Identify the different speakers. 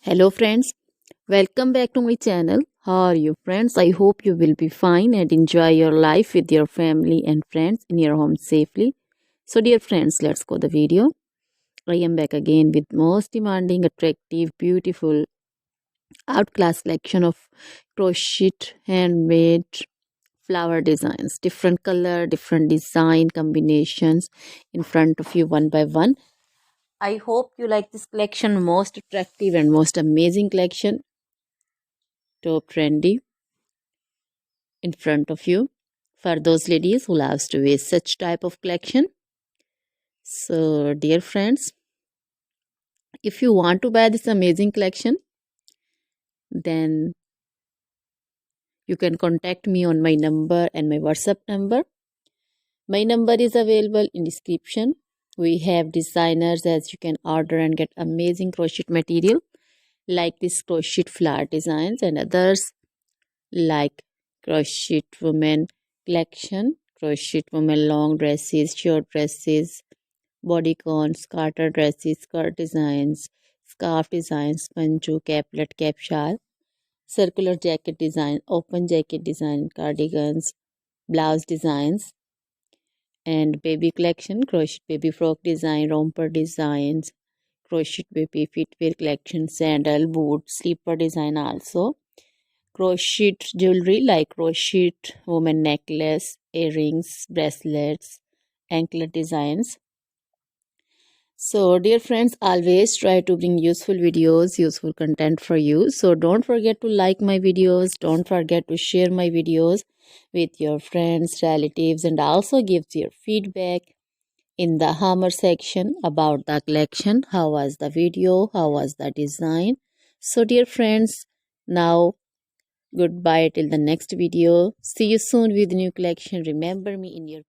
Speaker 1: Hello friends, welcome back to my channel. How are you friends? I hope you will be fine and enjoy your life with your family and friends in your home safely. So dear friends, let's go the video. I am back again with most demanding, attractive, beautiful, outclass collection of crochet handmade flower designs. Different color, different design combinations in front of you one by one. I hope you like this collection, most attractive and most amazing collection. Top trendy in front of you for those ladies who loves to wear such type of collection. So dear friends, if you want to buy this amazing collection, then you can contact me on my number and my WhatsApp number. My number is available in description. We have designers as you can order and get amazing crochet material like this crochet flower designs and others like crochet women collection, crochet women long dresses, short dresses, bodycons, garter dresses, skirt designs, scarf designs, panju, caplet, cap shawl, circular jacket design, open jacket design, cardigans, blouse designs, and baby collection, crochet baby frock design, romper designs, crochet baby footwear collection, sandal, boot, slipper design also. Crochet jewelry like crochet woman necklace, earrings, bracelets, anklet designs. So, dear friends, always try to bring useful videos, useful content for you. So, don't forget to like my videos. Don't forget to share my videos with your friends, relatives, and also give your feedback in the hammer section about the collection. How was the video? How was the design? So, dear friends, now goodbye till the next video. See you soon with new collection. Remember me in your